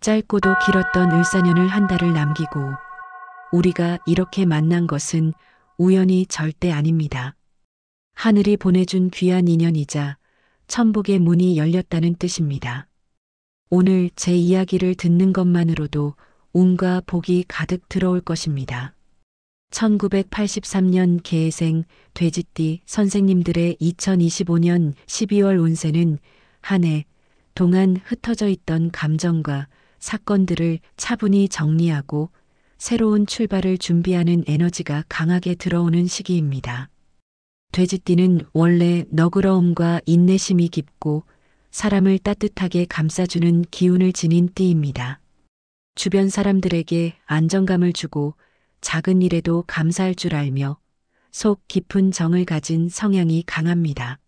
짧고도 길었던 을사년을 한 달을 남기고 우리가 이렇게 만난 것은 우연이 절대 아닙니다. 하늘이 보내준 귀한 인연이자 천복의 문이 열렸다는 뜻입니다. 오늘 제 이야기를 듣는 것만으로도 운과 복이 가득 들어올 것입니다. 1983년 개생 돼지띠 선생님들의 2025년 12월 운세는 한 해 동안 흩어져 있던 감정과 사건들을 차분히 정리하고 새로운 출발을 준비하는 에너지가 강하게 들어오는 시기입니다. 돼지띠는 원래 너그러움과 인내심이 깊고 사람을 따뜻하게 감싸주는 기운을 지닌 띠입니다. 주변 사람들에게 안정감을 주고 작은 일에도 감사할 줄 알며 속 깊은 정을 가진 성향이 강합니다.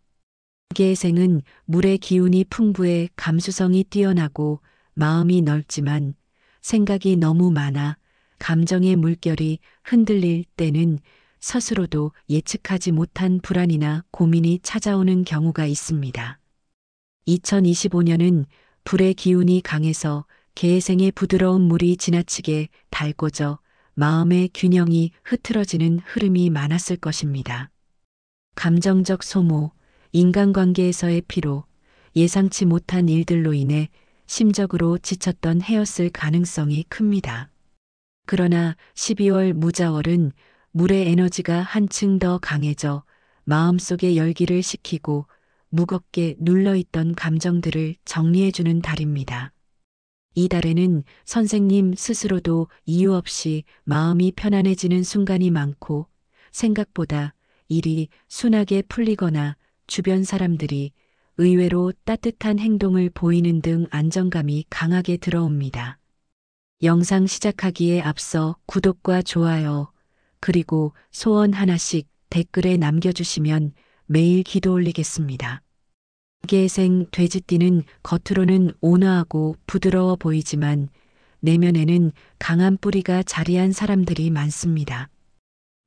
개생은 물의 기운이 풍부해 감수성이 뛰어나고 마음이 넓지만 생각이 너무 많아 감정의 물결이 흔들릴 때는 스스로도 예측하지 못한 불안이나 고민이 찾아오는 경우가 있습니다. 2025년은 불의 기운이 강해서 개생의 부드러운 물이 지나치게 달궈져 마음의 균형이 흐트러지는 흐름이 많았을 것입니다. 감정적 소모, 인간관계에서의 피로, 예상치 못한 일들로 인해 심적으로 지쳤던 해였을 가능성이 큽니다. 그러나 12월 무자월은 물의 에너지가 한층 더 강해져 마음속의 열기를 식히고 무겁게 눌러있던 감정들을 정리해주는 달입니다. 이 달에는 선생님 스스로도 이유 없이 마음이 편안해지는 순간이 많고 생각보다 일이 순하게 풀리거나 주변 사람들이 의외로 따뜻한 행동을 보이는 등 안정감이 강하게 들어옵니다. 영상 시작하기에 앞서 구독과 좋아요, 그리고 소원 하나씩 댓글에 남겨주시면 매일 기도 올리겠습니다. 개생 돼지띠는 겉으로는 온화하고 부드러워 보이지만 내면에는 강한 뿌리가 자리한 사람들이 많습니다.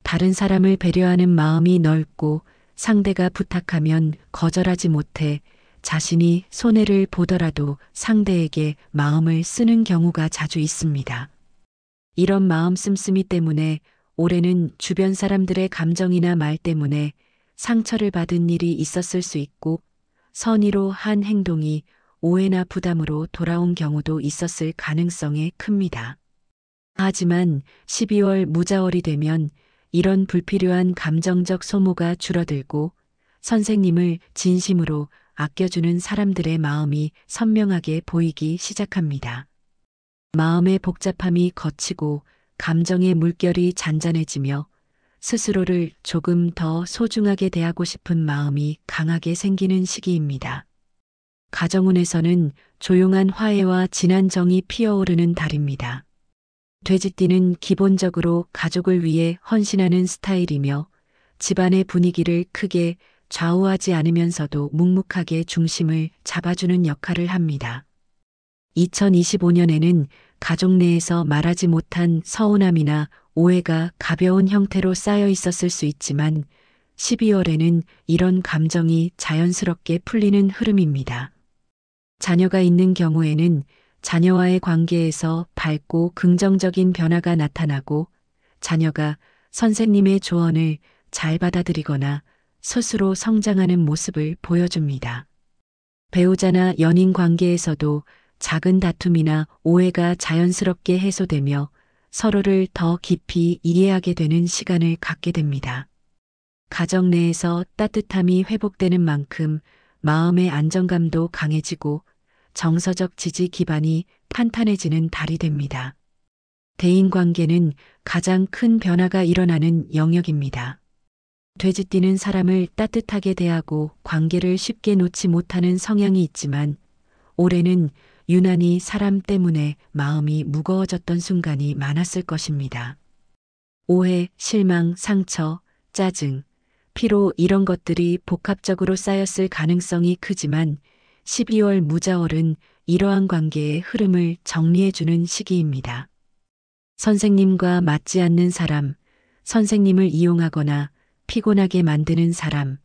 다른 사람을 배려하는 마음이 넓고 상대가 부탁하면 거절하지 못해 자신이 손해를 보더라도 상대에게 마음을 쓰는 경우가 자주 있습니다. 이런 마음 씀씀이 때문에 올해는 주변 사람들의 감정이나 말 때문에 상처를 받은 일이 있었을 수 있고 선의로 한 행동이 오해나 부담으로 돌아온 경우도 있었을 가능성이 큽니다. 하지만 12월 무자월이 되면 이런 불필요한 감정적 소모가 줄어들고 선생님을 진심으로 아껴주는 사람들의 마음이 선명하게 보이기 시작합니다. 마음의 복잡함이 걷히고 감정의 물결이 잔잔해지며 스스로를 조금 더 소중하게 대하고 싶은 마음이 강하게 생기는 시기입니다. 가정운에서는 조용한 화해와 진한 정이 피어오르는 달입니다. 돼지띠는 기본적으로 가족을 위해 헌신하는 스타일이며 집안의 분위기를 크게 좌우하지 않으면서도 묵묵하게 중심을 잡아주는 역할을 합니다. 2025년에는 가족 내에서 말하지 못한 서운함이나 오해가 가벼운 형태로 쌓여 있었을 수 있지만 12월에는 이런 감정이 자연스럽게 풀리는 흐름입니다. 자녀가 있는 경우에는 자녀와의 관계에서 밝고 긍정적인 변화가 나타나고 자녀가 선생님의 조언을 잘 받아들이거나 스스로 성장하는 모습을 보여줍니다. 배우자나 연인 관계에서도 작은 다툼이나 오해가 자연스럽게 해소되며 서로를 더 깊이 이해하게 되는 시간을 갖게 됩니다. 가정 내에서 따뜻함이 회복되는 만큼 마음의 안정감도 강해지고 정서적 지지 기반이 탄탄해지는 달이 됩니다. 대인관계는 가장 큰 변화가 일어나는 영역입니다. 돼지띠는 사람을 따뜻하게 대하고 관계를 쉽게 놓지 못하는 성향이 있지만 올해는 유난히 사람 때문에 마음이 무거워졌던 순간이 많았을 것입니다. 오해, 실망, 상처, 짜증, 피로 이런 것들이 복합적으로 쌓였을 가능성이 크지만 12월 무자월은 이러한 관계의 흐름을 정리해주는 시기입니다. 선생님과 맞지 않는 사람, 선생님을 이용하거나 피곤하게 만드는 사람,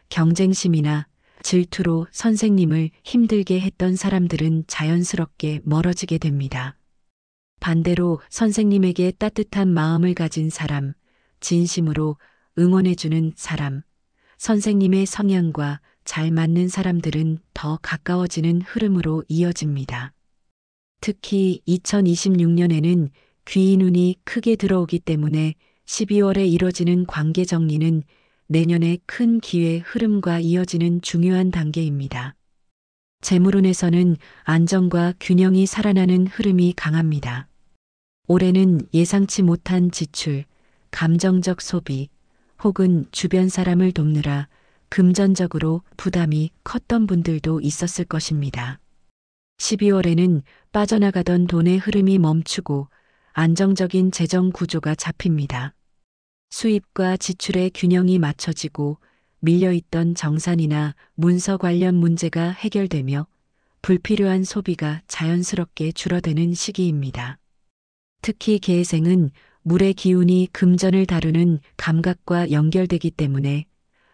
경쟁심이나 질투로 선생님을 힘들게 했던 사람들은 자연스럽게 멀어지게 됩니다. 반대로 선생님에게 따뜻한 마음을 가진 사람, 진심으로 응원해주는 사람, 선생님의 성향과 잘 맞는 사람들은 더 가까워지는 흐름으로 이어집니다. 특히 2026년에는 귀인운이 크게 들어오기 때문에 12월에 이뤄지는 관계 정리는 내년에 큰 기회 흐름과 이어지는 중요한 단계입니다. 재물운에서는 안정과 균형이 살아나는 흐름이 강합니다. 올해는 예상치 못한 지출, 감정적 소비, 혹은 주변 사람을 돕느라 금전적으로 부담이 컸던 분들도 있었을 것입니다. 12월에는 빠져나가던 돈의 흐름이 멈추고 안정적인 재정 구조가 잡힙니다. 수입과 지출의 균형이 맞춰지고 밀려있던 정산이나 문서 관련 문제가 해결되며 불필요한 소비가 자연스럽게 줄어드는 시기입니다. 특히 계생은 물의 기운이 금전을 다루는 감각과 연결되기 때문에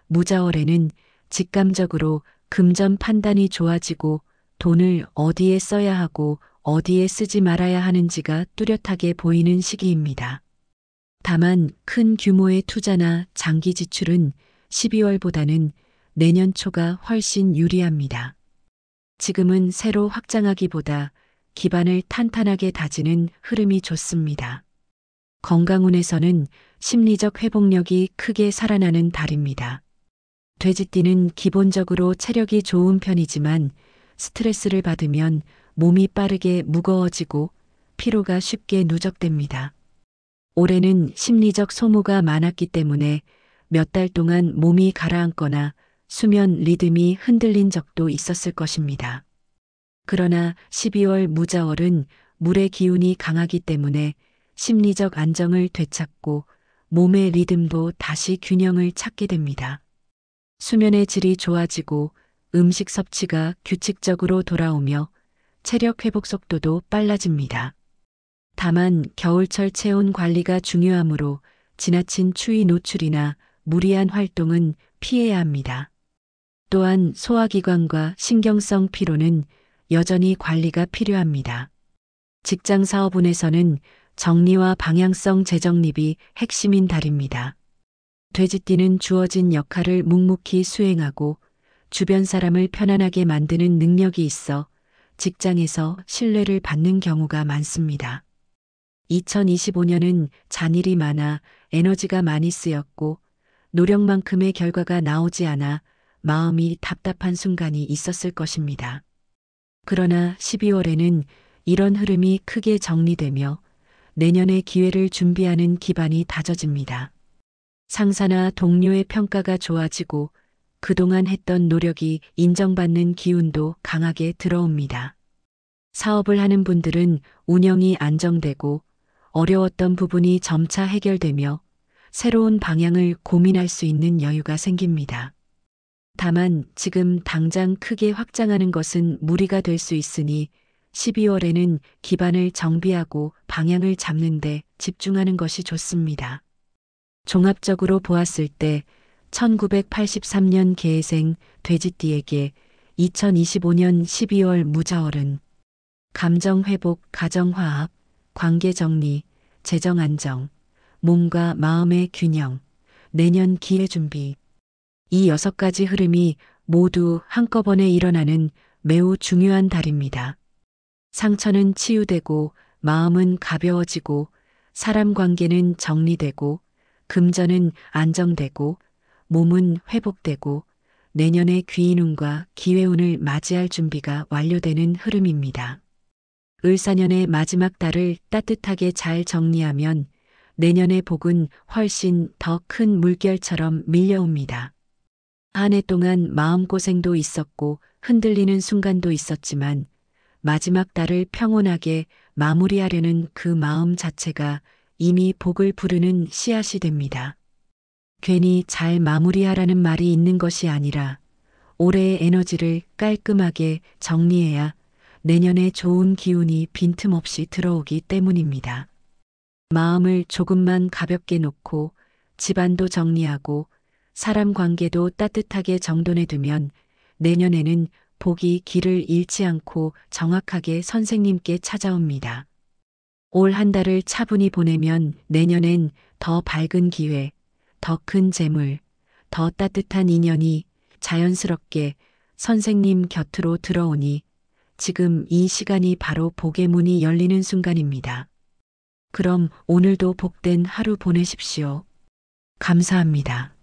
무자월에는 직감적으로 금전 판단이 좋아지고 돈을 어디에 써야 하고 어디에 쓰지 말아야 하는지가 뚜렷하게 보이는 시기입니다. 다만 큰 규모의 투자나 장기 지출은 12월보다는 내년 초가 훨씬 유리합니다. 지금은 새로 확장하기보다 기반을 탄탄하게 다지는 흐름이 좋습니다. 건강운에서는 심리적 회복력이 크게 살아나는 달입니다. 돼지띠는 기본적으로 체력이 좋은 편이지만 스트레스를 받으면 몸이 빠르게 무거워지고 피로가 쉽게 누적됩니다. 올해는 심리적 소모가 많았기 때문에 몇 달 동안 몸이 가라앉거나 수면 리듬이 흔들린 적도 있었을 것입니다. 그러나 12월 무자월은 물의 기운이 강하기 때문에 심리적 안정을 되찾고 몸의 리듬도 다시 균형을 찾게 됩니다. 수면의 질이 좋아지고 음식 섭취가 규칙적으로 돌아오며 체력 회복 속도도 빨라집니다. 다만 겨울철 체온 관리가 중요하므로 지나친 추위 노출이나 무리한 활동은 피해야 합니다. 또한 소화기관과 신경성 피로는 여전히 관리가 필요합니다. 직장 사업운에서는 정리와 방향성 재정립이 핵심인 달입니다. 돼지띠는 주어진 역할을 묵묵히 수행하고 주변 사람을 편안하게 만드는 능력이 있어 직장에서 신뢰를 받는 경우가 많습니다. 2025년은 잔일이 많아 에너지가 많이 쓰였고 노력만큼의 결과가 나오지 않아 마음이 답답한 순간이 있었을 것입니다. 그러나 12월에는 이런 흐름이 크게 정리되며 내년의 기회를 준비하는 기반이 다져집니다. 상사나 동료의 평가가 좋아지고 그동안 했던 노력이 인정받는 기운도 강하게 들어옵니다. 사업을 하는 분들은 운영이 안정되고 어려웠던 부분이 점차 해결되며 새로운 방향을 고민할 수 있는 여유가 생깁니다. 다만 지금 당장 크게 확장하는 것은 무리가 될 수 있으니 12월에는 기반을 정비하고 방향을 잡는 데 집중하는 것이 좋습니다. 종합적으로 보았을 때 1983년 계생 돼지띠에게 2025년 12월 무자월은 감정 회복, 가정 화합, 관계 정리, 재정 안정, 몸과 마음의 균형, 내년 기회 준비, 이 6가지 흐름이 모두 한꺼번에 일어나는 매우 중요한 달입니다. 상처는 치유되고 마음은 가벼워지고 사람 관계는 정리되고 금전은 안정되고 몸은 회복되고 내년의 귀인운과 기회운을 맞이할 준비가 완료되는 흐름입니다. 을사년의 마지막 달을 따뜻하게 잘 정리하면 내년의 복은 훨씬 더 큰 물결처럼 밀려옵니다. 한 해 동안 마음고생도 있었고 흔들리는 순간도 있었지만 마지막 달을 평온하게 마무리하려는 그 마음 자체가 이미 복을 부르는 씨앗이 됩니다. 괜히 잘 마무리하라는 말이 있는 것이 아니라 올해의 에너지를 깔끔하게 정리해야 내년에 좋은 기운이 빈틈없이 들어오기 때문입니다. 마음을 조금만 가볍게 놓고 집안도 정리하고 사람 관계도 따뜻하게 정돈해 두면 내년에는 복이 길을 잃지 않고 정확하게 선생님께 찾아옵니다. 올 한 달을 차분히 보내면 내년엔 더 밝은 기회, 더 큰 재물, 더 따뜻한 인연이 자연스럽게 선생님 곁으로 들어오니 지금 이 시간이 바로 복의 문이 열리는 순간입니다. 그럼 오늘도 복된 하루 보내십시오. 감사합니다.